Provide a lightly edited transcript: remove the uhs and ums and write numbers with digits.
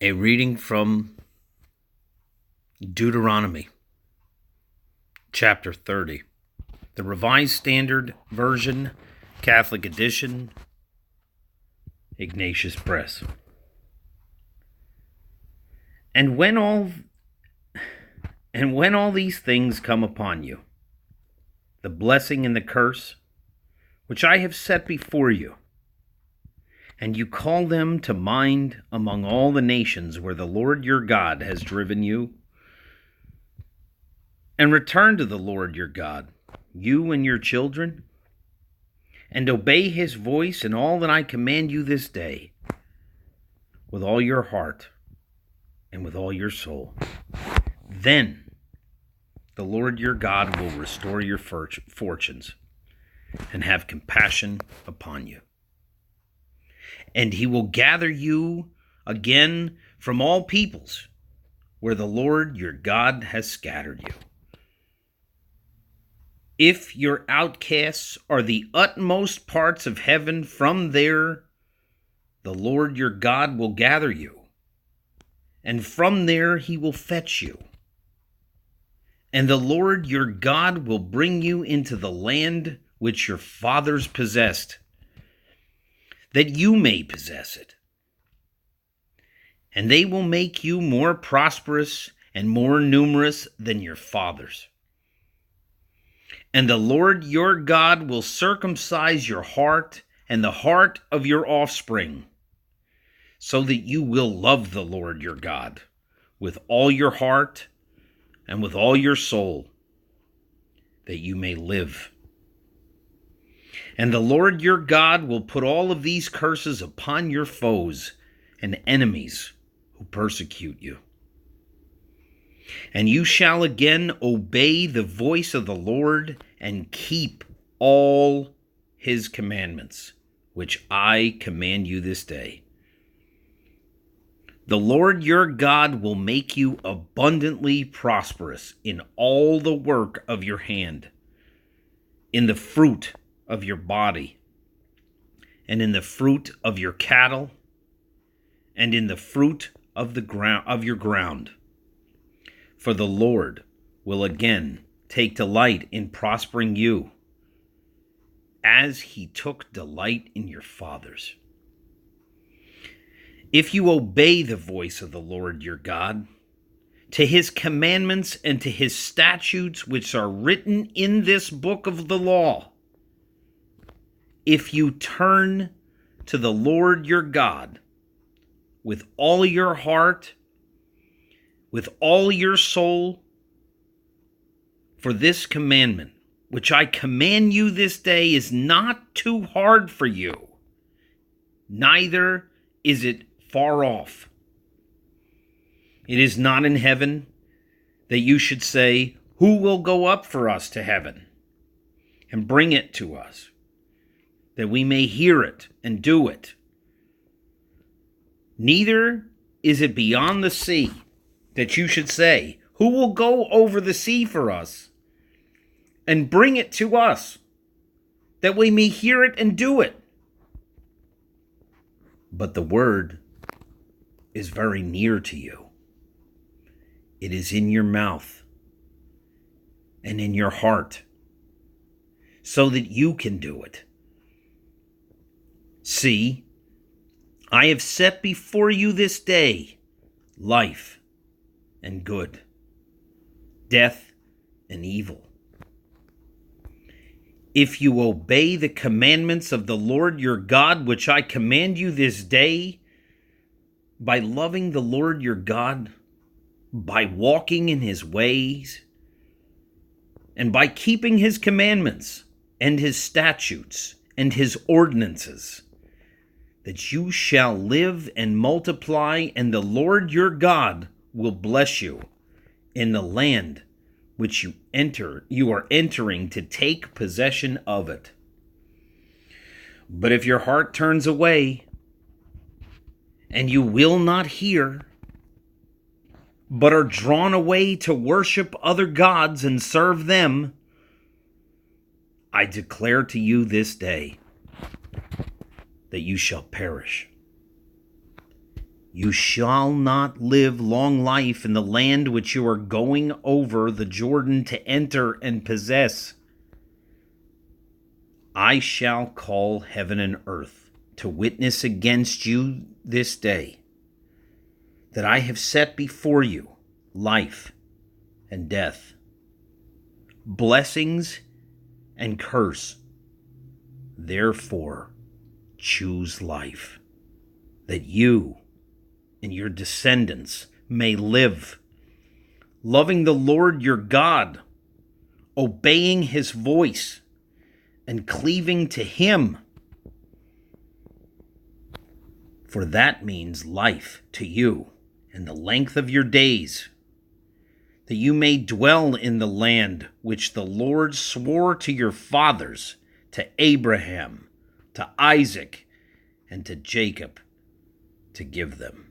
A reading from Deuteronomy, chapter 30, the Revised Standard Version, Catholic Edition, Ignatius Press. And when all these things come upon you, the blessing and the curse, which I have set before you, and you call them to mind among all the nations where the Lord your God has driven you, and return to the Lord your God, you and your children, and obey his voice in all that I command you this day, with all your heart and with all your soul. Then the Lord your God will restore your fortunes and have compassion upon you. And he will gather you again from all peoples where the Lord your God has scattered you. If your outcasts are the utmost parts of heaven, from there the Lord your God will gather you, and from there he will fetch you. And the Lord your God will bring you into the land which your fathers possessed, that you may possess it. And they will make you more prosperous and more numerous than your fathers. And the Lord your God will circumcise your heart and the heart of your offspring, so that you will love the Lord your God with all your heart and with all your soul, that you may live. And the Lord your God will put all of these curses upon your foes and enemies who persecute you. And you shall again obey the voice of the Lord and keep all his commandments, which I command you this day. The Lord your God will make you abundantly prosperous in all the work of your hand, in the fruit of your body, and in the fruit of your cattle, and in the fruit of your ground. For the Lord will again take delight in prospering you, as he took delight in your fathers. If you obey the voice of the Lord your God, to his commandments and to his statutes which are written in this book of the law, if you turn to the Lord your God with all your heart, with all your soul, for this commandment, which I command you this day, is not too hard for you, neither is it far off. It is not in heaven, that you should say, who will go up for us to heaven and bring it to us, that we may hear it and do it. Neither is it beyond the sea, that you should say, who will go over the sea for us and bring it to us, that we may hear it and do it. But the word is very near to you. It is in your mouth and in your heart, so that you can do it. See, I have set before you this day life and good, death and evil. If you obey the commandments of the Lord your God, which I command you this day, by loving the Lord your God, by walking in his ways, and by keeping his commandments and his statutes and his ordinances, that you shall live and multiply, and the Lord your God will bless you in the land which you are entering to take possession of it. But if your heart turns away, and you will not hear, but are drawn away to worship other gods and serve them, I declare to you this day that you shall perish. You shall not live long life in the land which you are going over the Jordan to enter and possess. I shall call heaven and earth to witness against you this day, that I have set before you life and death, blessings and curse. Therefore, choose life, that you and your descendants may live, loving the Lord your God, obeying his voice, and cleaving to him. For that means life to you and the length of your days, that you may dwell in the land which the Lord swore to your fathers, to Abraham, to Isaac, and to Jacob, to give them.